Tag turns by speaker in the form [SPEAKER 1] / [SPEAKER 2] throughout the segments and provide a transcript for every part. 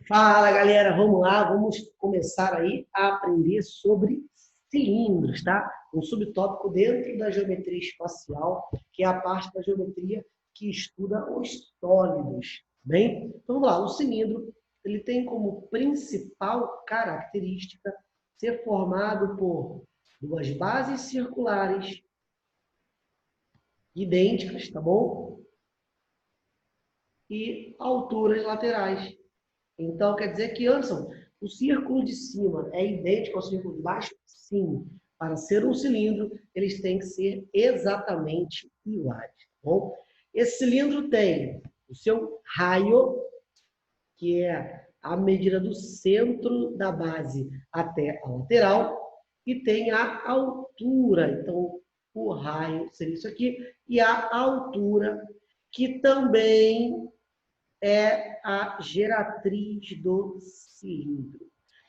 [SPEAKER 1] Fala, galera, vamos lá, vamos começar aí a aprender sobre cilindros, tá? Um subtópico dentro da geometria espacial, que é a parte da geometria que estuda os sólidos, bem? Então, vamos lá, o cilindro, ele tem como principal característica ser formado por duas bases circulares idênticas, tá bom? E alturas laterais. Então, quer dizer que, Anderson, o círculo de cima é idêntico ao círculo de baixo? Sim. Para ser um cilindro, eles têm que ser exatamente iguais. Tá bom? Esse cilindro tem o seu raio, que é a medida do centro da base até a lateral, e tem a altura. Então, o raio seria isso aqui, e a altura, que também é a geratriz do cilindro.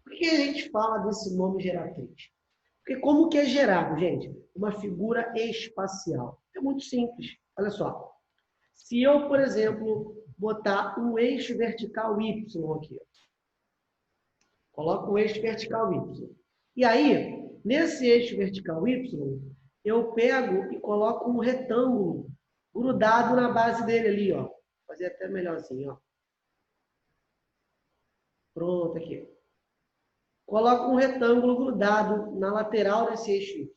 [SPEAKER 1] Por que a gente fala desse nome geratriz? Porque como que é gerado, gente? Uma figura espacial. É muito simples. Olha só. Se eu, por exemplo, botar um eixo vertical Y aqui, coloco um eixo vertical Y. E aí, nesse eixo vertical Y, eu pego e coloco um retângulo grudado na base dele ali, ó. Vou fazer até melhor assim, ó. Pronto, aqui. Coloco um retângulo grudado na lateral desse eixo Y.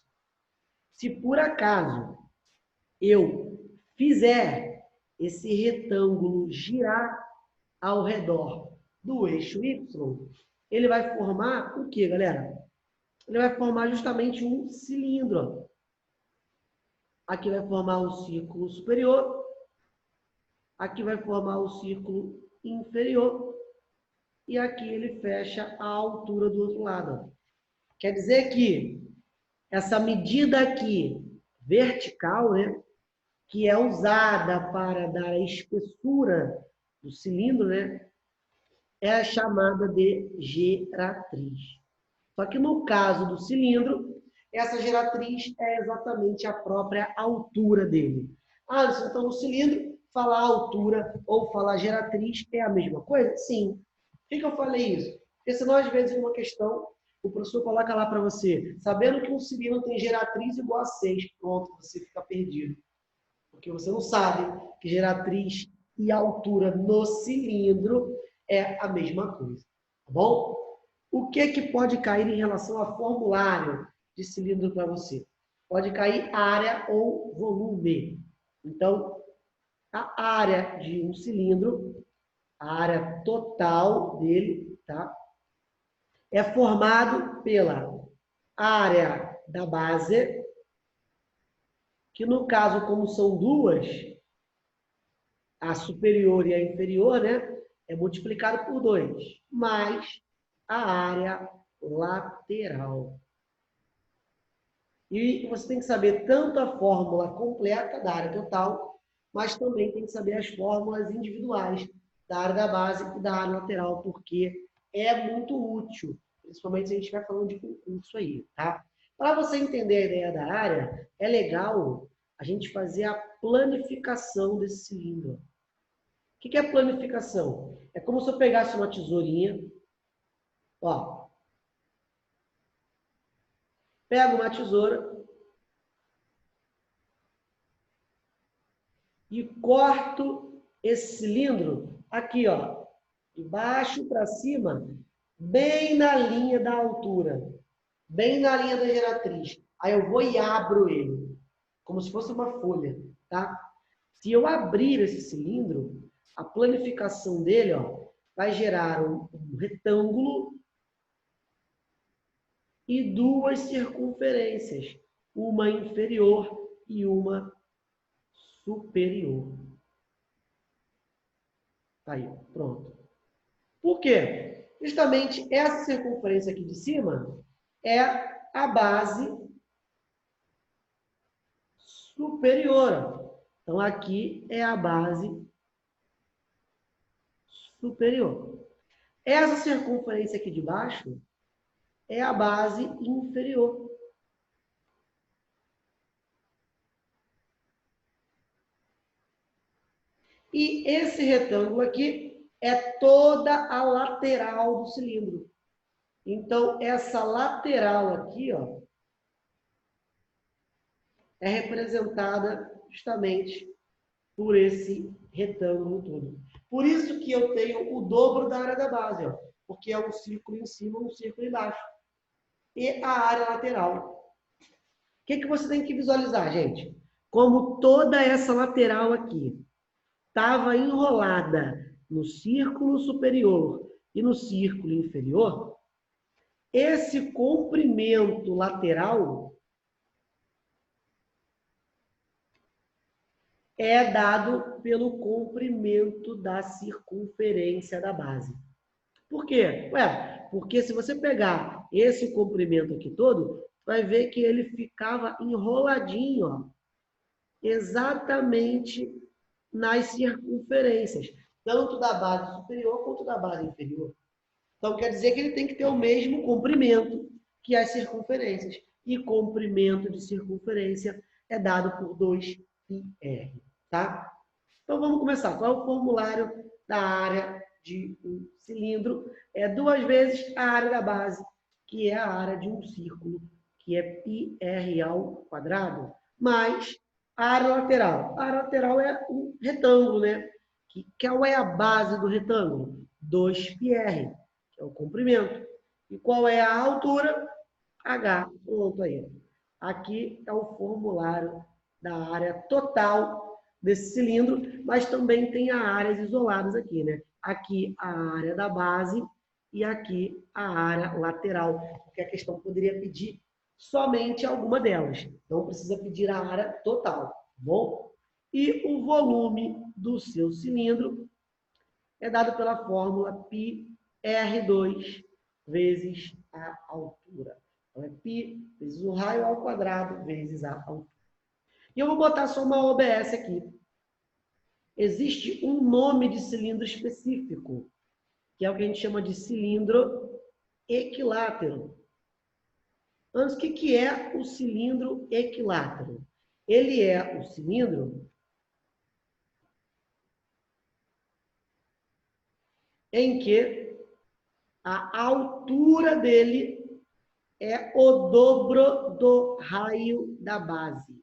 [SPEAKER 1] Se por acaso eu fizer esse retângulo girar ao redor do eixo Y, ele vai formar o que, galera? Ele vai formar justamente um cilindro. Aqui vai formar o círculo superior, aqui vai formar o círculo inferior, e aqui ele fecha a altura do outro lado. Quer dizer que essa medida aqui, vertical, né, que é usada para dar a espessura do cilindro, né, é a chamada de geratriz. Só que no caso do cilindro, essa geratriz é exatamente a própria altura dele. Ah, então o cilindro, falar altura ou falar geratriz é a mesma coisa? Sim. Por que eu falei isso? Porque senão, às vezes, em uma questão, o professor coloca lá para você, sabendo que um cilindro tem geratriz igual a 6, pronto, você fica perdido. Porque você não sabe que geratriz e altura no cilindro é a mesma coisa. Tá bom? O que pode cair em relação a formulário de cilindro para você? Pode cair área ou volume. Então, a área de um cilindro, a área total dele, tá? É formado pela área da base, que no caso, como são duas, a superior e a inferior, né? É multiplicado por 2, mais a área lateral. E você tem que saber tanto a fórmula completa da área total, mas também tem que saber as fórmulas individuais da área da base e da área lateral, porque é muito útil, principalmente se a gente estiver falando de concurso aí, tá? Para você entender a ideia da área, é legal a gente fazer a planificação desse cilindro. O que é planificação? É como se eu pegasse uma tesourinha, ó, pego uma tesoura e corto esse cilindro aqui, ó, de baixo para cima, bem na linha da altura, bem na linha da geratriz. Aí eu vou e abro ele, como se fosse uma folha, tá? Se eu abrir esse cilindro, a planificação dele, ó, vai gerar um retângulo e duas circunferências, uma inferior e uma superior. Aí, pronto. Por quê? Justamente essa circunferência aqui de cima é a base superior. Então, aqui é a base superior. Essa circunferência aqui de baixo é a base inferior. E esse retângulo aqui é toda a lateral do cilindro. Então, essa lateral aqui, ó, é representada justamente por esse retângulo todo. Por isso que eu tenho o dobro da área da base, ó, porque é um círculo em cima e um círculo embaixo. E a área lateral. O que você tem que visualizar, gente? Como toda essa lateral aqui estava enrolada no círculo superior e no círculo inferior, esse comprimento lateral é dado pelo comprimento da circunferência da base. Por quê? Ué, porque se você pegar esse comprimento aqui todo, vai ver que ele ficava enroladinho, ó, exatamente nas circunferências, tanto da base superior quanto da base inferior. Então, quer dizer que ele tem que ter o mesmo comprimento que as circunferências. E comprimento de circunferência é dado por 2πr, tá? Então, vamos começar. Qual é o formulário da área de um cilindro? É 2 vezes a área da base, que é a área de um círculo, que é πr ao quadrado, mais a área lateral. A área lateral é um retângulo, né? Qual é a base do retângulo? 2πr, que é o comprimento. E qual é a altura? H. Pronto aí. Aqui é o formulário da área total desse cilindro, mas também tem as áreas isoladas aqui, né? Aqui a área da base e aqui a área lateral, porque a questão poderia pedir somente alguma delas. Não precisa pedir a área total, tá bom? E o volume do seu cilindro é dado pela fórmula πr2 vezes a altura. Então, é π vezes o raio ao quadrado vezes a altura. E eu vou botar só uma OBS aqui. Existe um nome de cilindro específico, que é o que a gente chama de cilindro equilátero. Antes, o que é o cilindro equilátero? Ele é o cilindro em que a altura dele é o dobro do raio da base.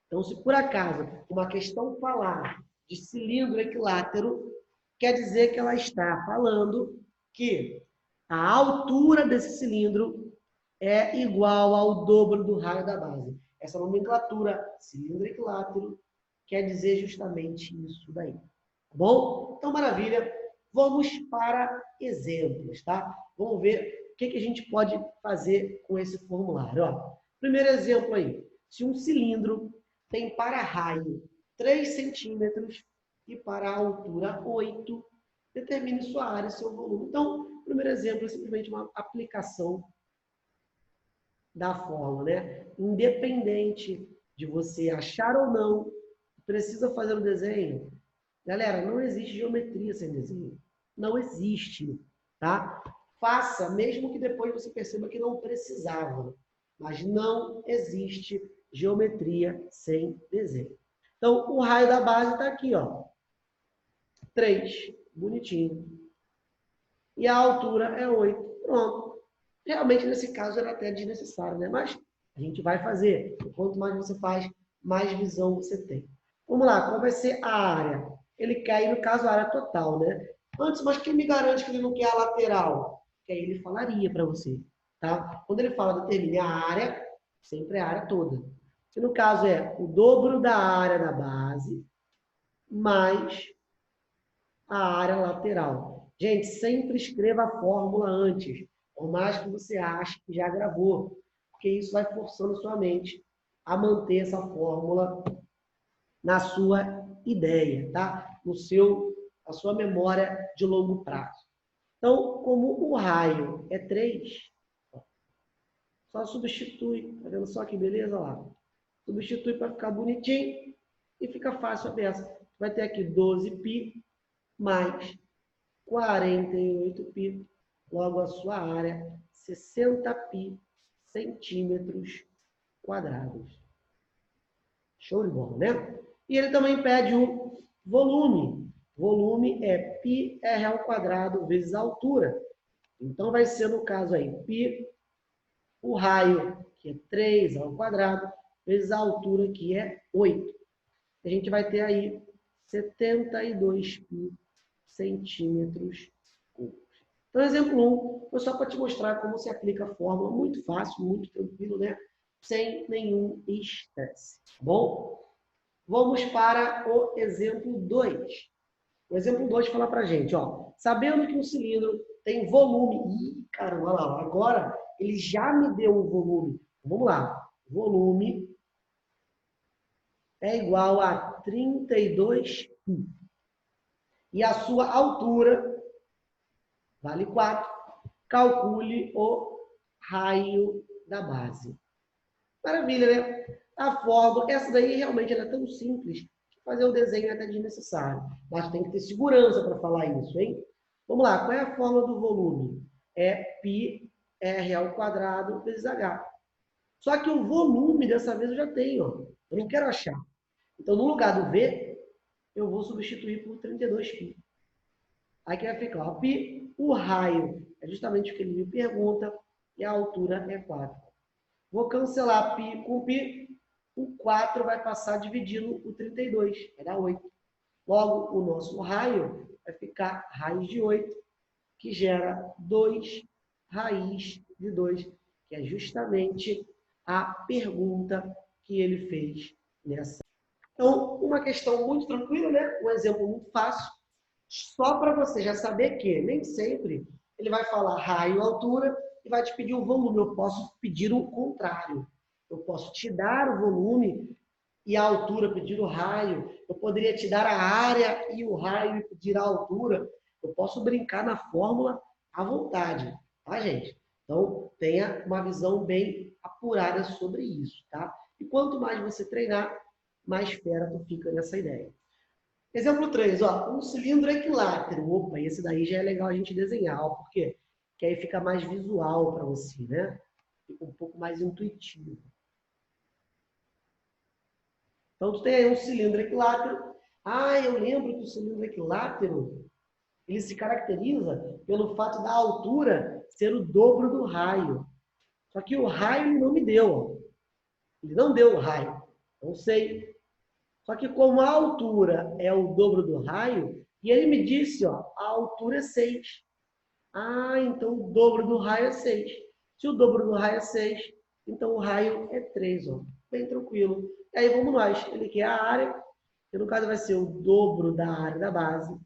[SPEAKER 1] Então, se por acaso uma questão falar de cilindro equilátero, quer dizer que ela está falando que a altura desse cilindro é igual ao dobro do raio da base. Essa nomenclatura, cilindro equilátero, quer dizer justamente isso daí. Tá bom? Então, maravilha. Vamos para exemplos, tá? Vamos ver o que a gente pode fazer com esse formulário. Ó, primeiro exemplo aí. Se um cilindro tem para raio 3 centímetros e para a altura 8, determine sua área e seu volume. Então, o primeiro exemplo é simplesmente uma aplicação da fórmula, né? Independente de você achar ou não, precisa fazer o desenho. Galera, não existe geometria sem desenho. Não existe, tá? Faça, mesmo que depois você perceba que não precisava. Mas não existe geometria sem desenho. Então, o raio da base está aqui, ó. 3, bonitinho. E a altura é 8. Pronto. Realmente, nesse caso, era até desnecessário, né? Mas a gente vai fazer. Quanto mais você faz, mais visão você tem. Vamos lá, qual vai ser a área? Ele quer, no caso, a área total, né? Antes, mas quem me garante que ele não quer a lateral? Que aí ele falaria para você, tá? Quando ele fala determine a área, sempre é a área toda. Que no caso é o dobro da área da base mais a área lateral. Gente, sempre escreva a fórmula antes, por mais que você ache que já gravou, porque isso vai forçando sua mente a manter essa fórmula na sua ideia, tá? A sua memória de longo prazo. Então, como o raio é 3, só substitui, tá vendo só que beleza lá? Substitui para ficar bonitinho e fica fácil a peça. Vai ter aqui 12π mais 48π, logo a sua área, 60π centímetros quadrados. Show de bola, né? E ele também pede o volume. Volume é πr ao quadrado vezes a altura. Então, vai ser, no caso aí, π, o raio, que é 3 ao quadrado, vezes a altura, que é 8. A gente vai ter aí 72 π centímetros cúbicos. Então, exemplo 1, foi só para te mostrar como se aplica a fórmula, muito fácil, muito tranquilo, né? Sem nenhum estresse, tá bom? Vamos para o exemplo 2. O exemplo 2 fala para a gente, ó, sabendo que um cilindro tem volume... Ih, caramba, olha lá, agora ele já me deu o volume. Vamos lá. Volume é igual a 32 π. E a sua altura vale 4. Calcule o raio da base. Maravilha, né? A fórmula, essa daí realmente ela é tão simples que fazer o desenho é até desnecessário. Mas tem que ter segurança para falar isso, hein? Vamos lá, qual é a fórmula do volume? É πr ao quadrado vezes h. Só que o volume dessa vez eu já tenho, ó. Eu não quero achar. Então, no lugar do v, eu vou substituir por 32π. Aí que vai ficar, ó, π, o raio é justamente o que ele me pergunta, e a altura é 4. Vou cancelar π com π, o 4 vai passar dividindo o 32, vai dar 8. Logo, o nosso raio vai ficar raiz de 8, que gera 2 raiz de 2, que é justamente a pergunta que ele fez nessa. Então, uma questão muito tranquila, né? Um exemplo muito fácil, só para você já saber que nem sempre ele vai falar raio, altura e vai te pedir o volume. Eu posso pedir o contrário. Eu posso te dar o volume e a altura, pedir o raio. Eu poderia te dar a área e o raio e pedir a altura. Eu posso brincar na fórmula à vontade, tá, gente? Então, tenha uma visão bem apurada sobre isso, tá? E quanto mais você treinar, mais fera tu fica nessa ideia. Exemplo 3, ó, um cilindro equilátero. Opa, esse daí já é legal a gente desenhar, ó, por quê? Porque aí fica mais visual para você, né? Fica um pouco mais intuitivo. Então, tu tem aí um cilindro equilátero. Ah, eu lembro que o cilindro equilátero, ele se caracteriza pelo fato da altura ser o dobro do raio. Só que o raio ele não me deu, ó. Ele não deu o raio. Não sei. Só que como a altura é o dobro do raio, e ele me disse, ó, a altura é 6. Ah, então o dobro do raio é 6. Se o dobro do raio é 6, então o raio é 3, ó. Bem tranquilo. E aí vamos nós. Ele quer a área, que no caso vai ser o dobro da área da base,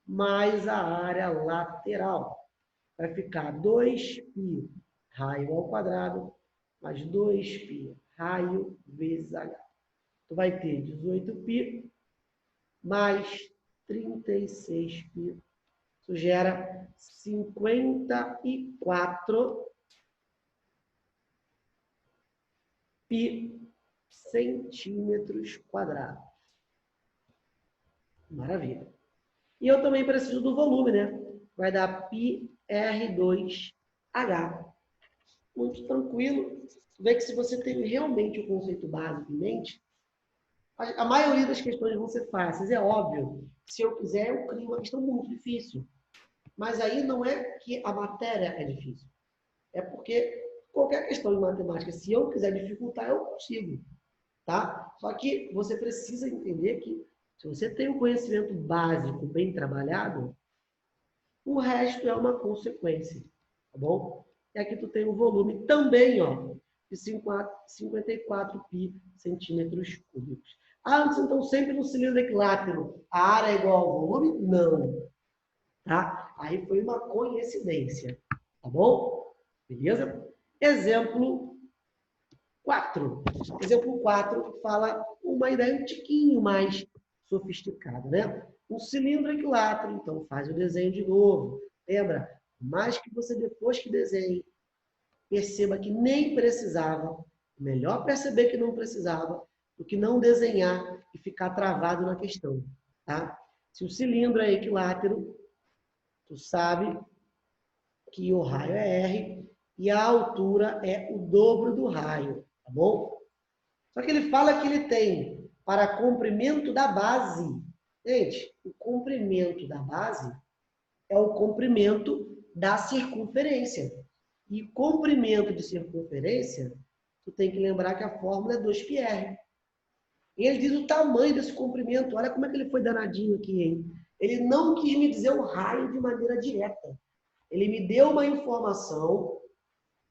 [SPEAKER 1] mais a área lateral. Vai ficar 2π raio ao quadrado, mais 2π raio vezes h. Tu vai ter 18π mais 36π. Isso gera 54 π centímetros quadrados. Maravilha. E eu também preciso do volume, né? Vai dar πr2h. Muito tranquilo. Vê que se você tem realmente o conceito básico em mente, a maioria das questões vão ser fáceis. É óbvio. Se eu quiser, eu crio uma questão muito difícil. Mas aí não é que a matéria é difícil. É porque qualquer questão de matemática, se eu quiser dificultar, eu consigo. Tá? Só que você precisa entender que se você tem um conhecimento básico bem trabalhado, o resto é uma consequência. Tá bom? E aqui tu tem o volume também, ó, de 54 π centímetros cúbicos. Ah, então sempre no cilindro equilátero, a área é igual ao volume? Não. Tá? Aí foi uma coincidência. Tá bom? Beleza? Exemplo 4. Exemplo 4 fala uma ideia um tiquinho mais sofisticada, né? Um cilindro equilátero, então faz o desenho de novo. Lembra? Mais que você depois que desenhe, perceba que nem precisava. Melhor perceber que não precisava do que não desenhar e ficar travado na questão. Tá? Se o cilindro é equilátero, tu sabe que o raio é R e a altura é o dobro do raio, tá bom? Só que ele fala que ele tem, para comprimento da base, Gente, o comprimento da base é o comprimento da circunferência. E comprimento de circunferência, tu tem que lembrar que a fórmula é 2πr. Ele diz o tamanho desse comprimento. Olha como é que ele foi danadinho aqui, hein? Ele não quis me dizer o raio de maneira direta. Ele me deu uma informação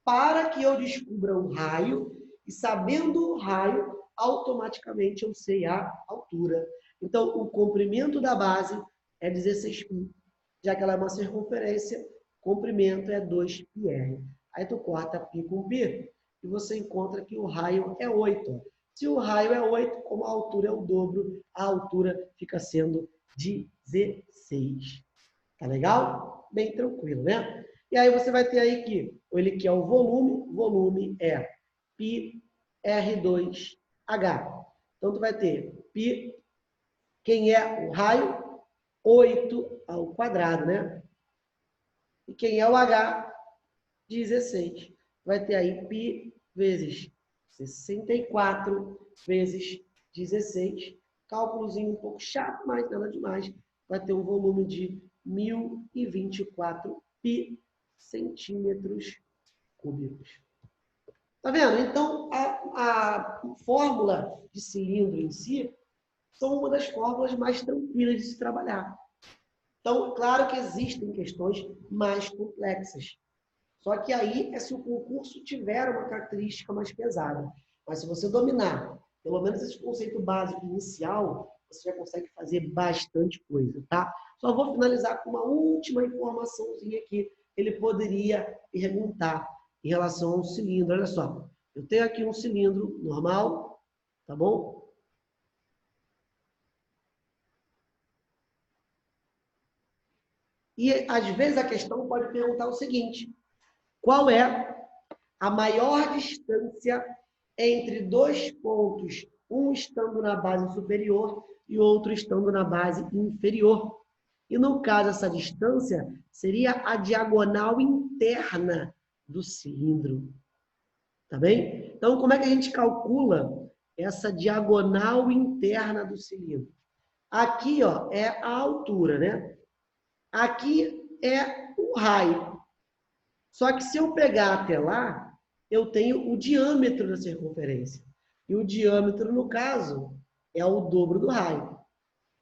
[SPEAKER 1] para que eu descubra o raio e, sabendo o raio, automaticamente eu sei a altura. Então, o comprimento da base é 16π. Já que ela é uma circunferência, comprimento é 2πr. Aí tu corta π com π e você encontra que o raio é 8. Se o raio é 8, como a altura é o dobro, a altura fica sendo 16. Tá legal? Bem tranquilo, né? E aí você vai ter aí que ele quer o volume é πr2h. Então tu vai ter π, quem é o raio? 8 ao quadrado, né? E quem é o h? 16. Vai ter aí π vezes 64 vezes 16. Cálculozinho um pouco chato, mas nada demais. Vai ter um volume de 1024 π centímetros cúbicos. Tá vendo? Então, a fórmula de cilindro em si são uma das fórmulas mais tranquilas de se trabalhar. Então, claro que existem questões mais complexas. Só que aí é se o concurso tiver uma característica mais pesada. Mas se você dominar, pelo menos esse conceito básico inicial, você já consegue fazer bastante coisa, tá? Só vou finalizar com uma última informaçãozinha aqui. Ele poderia perguntar em relação ao cilindro. Olha só, eu tenho aqui um cilindro normal, tá bom? E às vezes a questão pode perguntar o seguinte: qual é a maior distância entre dois pontos, um estando na base superior e outro estando na base inferior? E no caso, essa distância seria a diagonal interna do cilindro. Tá bem? Então, como é que a gente calcula essa diagonal interna do cilindro? Aqui, ó, é a altura, né? Aqui é o raio. Só que se eu pegar até lá, eu tenho o diâmetro da circunferência. E o diâmetro, no caso, é o dobro do raio.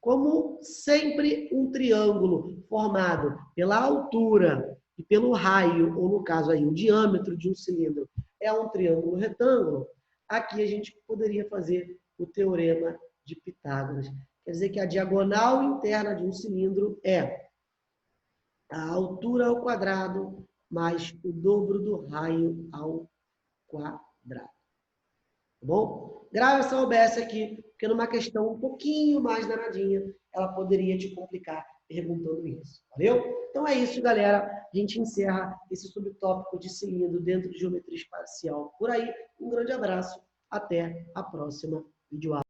[SPEAKER 1] Como sempre um triângulo formado pela altura e pelo raio, ou no caso aí, o diâmetro de um cilindro, é um triângulo retângulo, aqui a gente poderia fazer o teorema de Pitágoras. Quer dizer que a diagonal interna de um cilindro é a altura ao quadrado mais o dobro do raio ao quadrado. Tá bom? Grave essa OBS aqui, porque numa questão um pouquinho mais danadinha, ela poderia te complicar perguntando isso. Valeu? Então é isso, galera. A gente encerra esse subtópico de cilindro dentro de geometria espacial por aí. Um grande abraço. Até a próxima videoaula.